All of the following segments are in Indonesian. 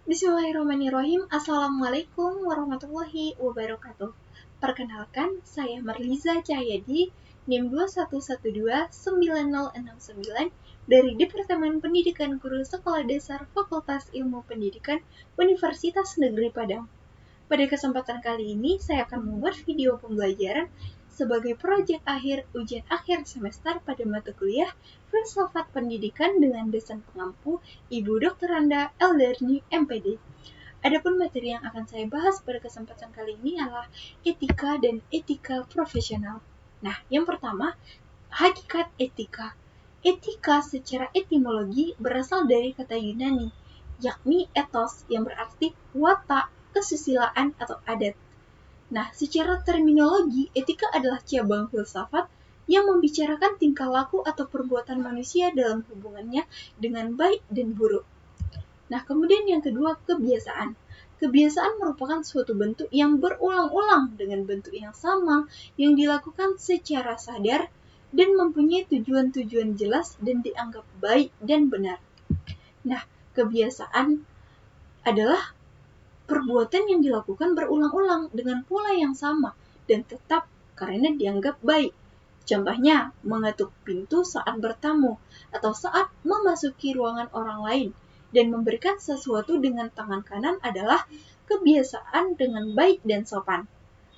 Bismillahirrahmanirrahim. Assalamualaikum warahmatullahi wabarakatuh. Perkenalkan, saya Marliza Cahyadi, NIM 21129069 dari Departemen Pendidikan Guru Sekolah Dasar Fakultas Ilmu Pendidikan Universitas Negeri Padang. Pada kesempatan kali ini, saya akan membuat video pembelajaran sebagai proyek akhir ujian akhir semester pada mata kuliah Filsafat Pendidikan dengan dosen pengampu Ibu Dr. Randa Eldarni MPD. Adapun materi yang akan saya bahas pada kesempatan kali ini adalah etika dan etika profesional. Nah, yang pertama, hakikat etika. Etika secara etimologi berasal dari kata Yunani, yakni ethos yang berarti watak, kesusilaan atau adat. Nah, secara terminologi, etika adalah cabang filsafat yang membicarakan tingkah laku atau perbuatan manusia dalam hubungannya dengan baik dan buruk. Nah, kemudian yang kedua, kebiasaan. Kebiasaan merupakan suatu bentuk yang berulang-ulang dengan bentuk yang sama yang dilakukan secara sadar dan mempunyai tujuan-tujuan jelas dan dianggap baik dan benar. Nah, kebiasaan adalah perbuatan yang dilakukan berulang-ulang dengan pola yang sama dan tetap karena dianggap baik. Contohnya, mengetuk pintu saat bertamu atau saat memasuki ruangan orang lain dan memberikan sesuatu dengan tangan kanan adalah kebiasaan dengan baik dan sopan.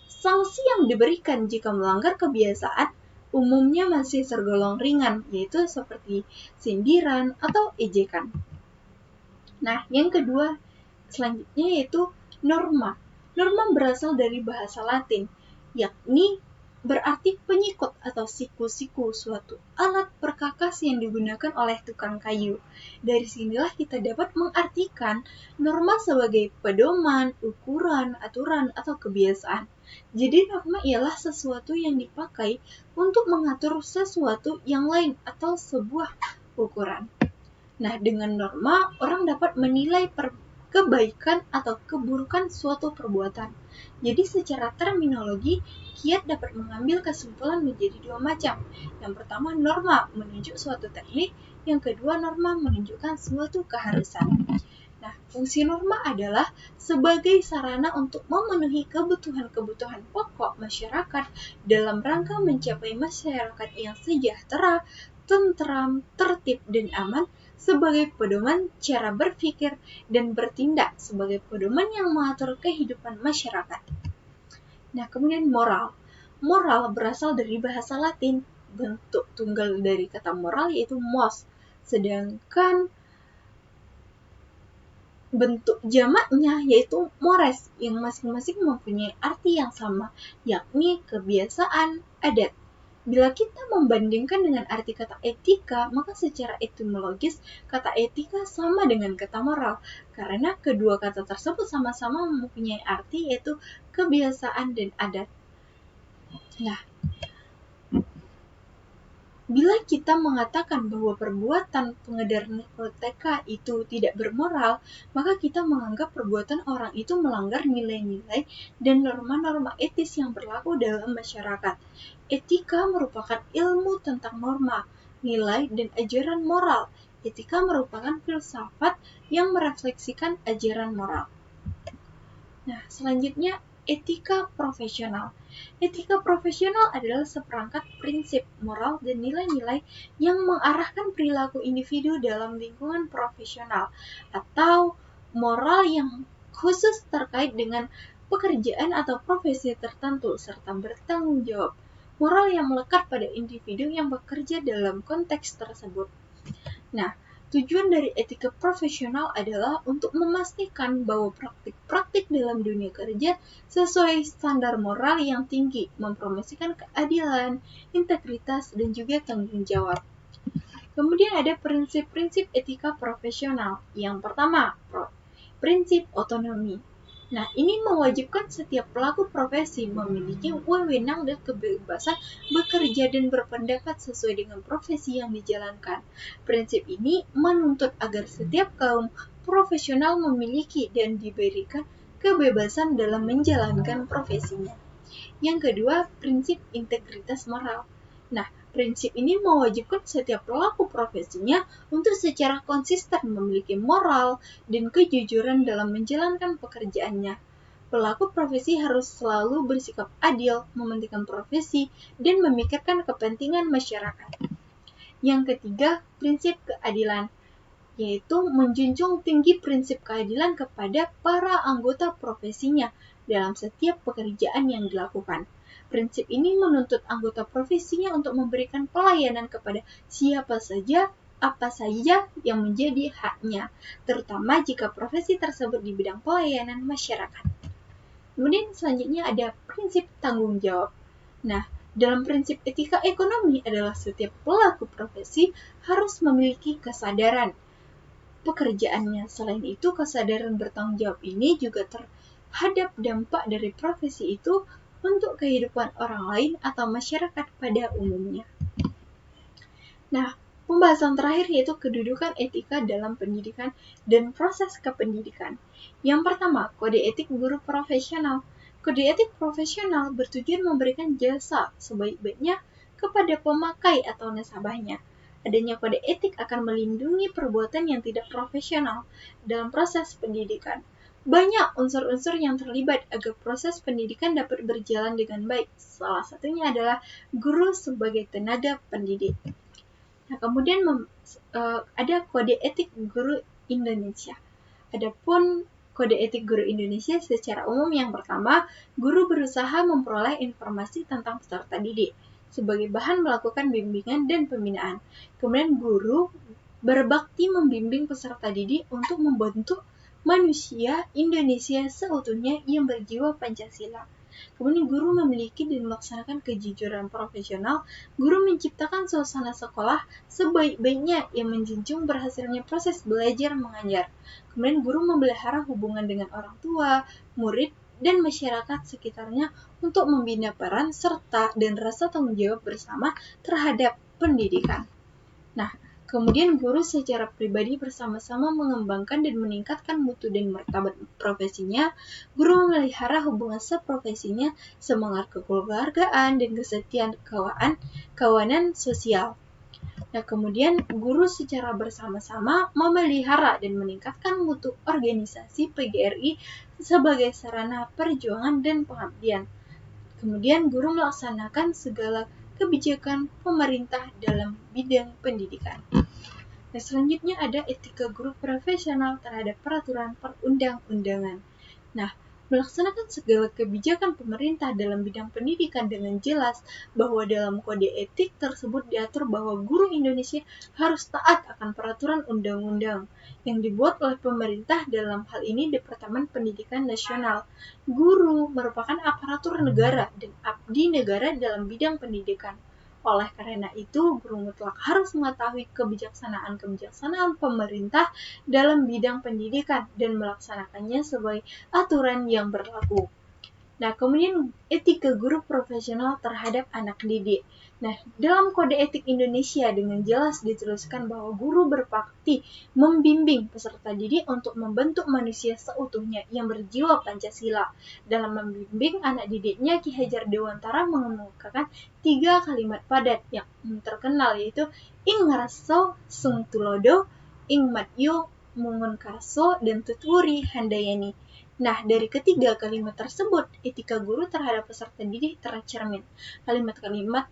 Sanksi yang diberikan jika melanggar kebiasaan umumnya masih tergolong ringan, yaitu seperti sindiran atau ejekan. Nah, yang kedua selanjutnya yaitu norma. Norma berasal dari bahasa Latin, yakni berarti penyikut atau siku-siku, suatu alat perkakas yang digunakan oleh tukang kayu. Dari sinilah kita dapat mengartikan norma sebagai pedoman, ukuran, aturan, atau kebiasaan. Jadi norma ialah sesuatu yang dipakai untuk mengatur sesuatu yang lain atau sebuah ukuran. Nah, dengan norma, orang dapat menilai kebaikan atau keburukan suatu perbuatan. Jadi secara terminologi, kiat dapat mengambil kesimpulan menjadi dua macam. Yang pertama, norma menunjuk suatu teknik. Yang kedua, norma menunjukkan suatu keharusan. Nah, fungsi norma adalah sebagai sarana untuk memenuhi kebutuhan-kebutuhan pokok masyarakat dalam rangka mencapai masyarakat yang sejahtera, tentram, tertib, dan aman, sebagai pedoman cara berpikir dan bertindak sebagai pedoman yang mengatur kehidupan masyarakat. Nah, kemudian moral. Moral berasal dari bahasa Latin, bentuk tunggal dari kata moral yaitu mos, sedangkan bentuk jamaknya yaitu mores, yang masing-masing mempunyai arti yang sama, yakni kebiasaan, adat. Bila kita membandingkan dengan arti kata etika, maka secara etimologis kata etika sama dengan kata moral, karena kedua kata tersebut sama-sama mempunyai arti yaitu kebiasaan dan adat. Nah, bila kita mengatakan bahwa perbuatan pengedar narkotika itu tidak bermoral, maka kita menganggap perbuatan orang itu melanggar nilai-nilai dan norma-norma etis yang berlaku dalam masyarakat. Etika merupakan ilmu tentang norma, nilai, dan ajaran moral. Etika merupakan filsafat yang merefleksikan ajaran moral. Nah, selanjutnya etika profesional. Etika profesional adalah seperangkat prinsip, moral, dan nilai-nilai yang mengarahkan perilaku individu dalam lingkungan profesional atau moral yang khusus terkait dengan pekerjaan atau profesi tertentu serta bertanggung jawab. Moral yang melekat pada individu yang bekerja dalam konteks tersebut. Nah, tujuan dari etika profesional adalah untuk memastikan bahwa praktik-praktik dalam dunia kerja sesuai standar moral yang tinggi, mempromosikan keadilan, integritas, dan juga tanggung jawab. Kemudian ada prinsip-prinsip etika profesional. Yang pertama, prinsip otonomi. Nah, ini mewajibkan setiap pelaku profesi memiliki wewenang dan kebebasan bekerja dan berpendapat sesuai dengan profesi yang dijalankan. Prinsip ini menuntut agar setiap kaum profesional memiliki dan diberikan kebebasan dalam menjalankan profesinya. Yang kedua, prinsip integritas moral. Nah, Prinsip ini mewajibkan setiap pelaku profesinya untuk secara konsisten memiliki moral dan kejujuran dalam menjalankan pekerjaannya. Pelaku profesi harus selalu bersikap adil, mementingkan profesi, dan memikirkan kepentingan masyarakat. Yang ketiga, prinsip keadilan, yaitu menjunjung tinggi prinsip keadilan kepada para anggota profesinya dalam setiap pekerjaan yang dilakukan. Prinsip ini menuntut anggota profesinya untuk memberikan pelayanan kepada siapa saja, apa saja yang menjadi haknya, terutama jika profesi tersebut di bidang pelayanan masyarakat. Kemudian selanjutnya ada prinsip tanggung jawab. Nah, dalam prinsip etika ekonomi adalah setiap pelaku profesi harus memiliki kesadaran pekerjaannya. Selain itu, kesadaran bertanggung jawab ini juga terhadap dampak dari profesi itu untuk kehidupan orang lain atau masyarakat pada umumnya. Nah, pembahasan terakhir yaitu kedudukan etika dalam pendidikan dan proses kependidikan. Yang pertama, kode etik guru profesional. Kode etik profesional bertujuan memberikan jasa sebaik-baiknya kepada pemakai atau nasabahnya. Adanya kode etik akan melindungi perbuatan yang tidak profesional dalam proses pendidikan. Banyak unsur-unsur yang terlibat agar proses pendidikan dapat berjalan dengan baik. Salah satunya adalah guru sebagai tenaga pendidik. Nah, kemudian ada kode etik guru Indonesia. Adapun kode etik guru Indonesia secara umum yang pertama, guru berusaha memperoleh informasi tentang peserta didik sebagai bahan melakukan bimbingan dan pembinaan. Kemudian guru berbakti membimbing peserta didik untuk membentuk manusia Indonesia seutuhnya yang berjiwa Pancasila. Kemudian guru memiliki dan melaksanakan kejujuran profesional. Guru menciptakan suasana sekolah sebaik-baiknya yang menjunjung berhasilnya proses belajar mengajar. Kemudian guru memelihara hubungan dengan orang tua, murid, dan masyarakat sekitarnya untuk membina peran serta dan rasa tanggung jawab bersama terhadap pendidikan. Nah, kemudian guru secara pribadi bersama-sama mengembangkan dan meningkatkan mutu dan martabat profesinya. Guru memelihara hubungan seprofesinya, semangat kekeluargaan, dan kesetiaan kawanan sosial. Nah, kemudian guru secara bersama-sama memelihara dan meningkatkan mutu organisasi PGRI sebagai sarana perjuangan dan pengabdian. Kemudian guru melaksanakan segala kebijakan pemerintah dalam bidang pendidikan. Nah, selanjutnya ada etika guru profesional terhadap peraturan perundang-undangan. Nah, melaksanakan segala kebijakan pemerintah dalam bidang pendidikan dengan jelas bahwa dalam kode etik tersebut diatur bahwa guru Indonesia harus taat akan peraturan undang-undang yang dibuat oleh pemerintah, dalam hal ini Departemen Pendidikan Nasional. Guru merupakan aparatur negara dan abdi negara dalam bidang pendidikan. Oleh karena itu, guru mutlak harus mengetahui kebijaksanaan pemerintah dalam bidang pendidikan dan melaksanakannya sebagai aturan yang berlaku. Nah, kemudian etika guru profesional terhadap anak didik. Nah, dalam kode etik Indonesia dengan jelas dituliskan bahwa guru berbakti membimbing peserta didik untuk membentuk manusia seutuhnya yang berjiwa Pancasila. Dalam membimbing anak didiknya, Ki Hajar Dewantara mengemukakan 3 kalimat padat yang terkenal, yaitu ing ngarso sung tulodo, ing matyo mungun karso, dan tuturi handayani. Nah, dari ketiga kalimat tersebut, etika guru terhadap peserta didik tercermin. Kalimat-kalimat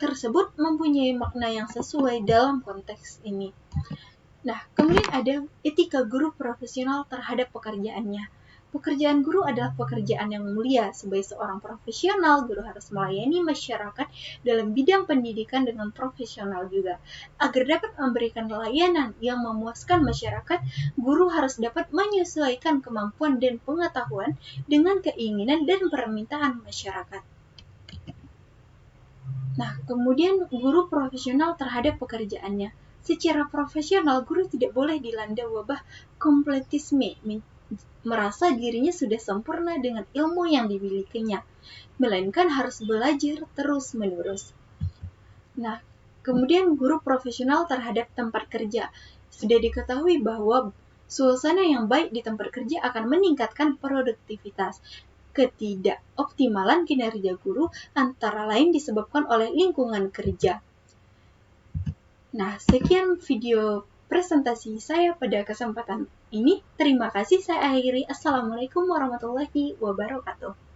tersebut mempunyai makna yang sesuai dalam konteks ini. Nah, kemudian ada etika guru profesional terhadap pekerjaannya. Pekerjaan guru adalah pekerjaan yang mulia. Sebagai seorang profesional, guru harus melayani masyarakat dalam bidang pendidikan dengan profesional juga. Agar dapat memberikan layanan yang memuaskan masyarakat, guru harus dapat menyesuaikan kemampuan dan pengetahuan dengan keinginan dan permintaan masyarakat. Nah, kemudian guru profesional terhadap pekerjaannya. Secara profesional, guru tidak boleh dilanda wabah kompletisme, merasa dirinya sudah sempurna dengan ilmu yang dimilikinya, melainkan harus belajar terus-menerus. Nah, kemudian guru profesional terhadap tempat kerja. Sudah diketahui bahwa suasana yang baik di tempat kerja akan meningkatkan produktivitas. Ketidakoptimalan kinerja guru antara lain disebabkan oleh lingkungan kerja. Nah, sekian video presentasi saya pada kesempatan ini. Terima kasih, saya akhiri. Assalamualaikum warahmatullahi wabarakatuh.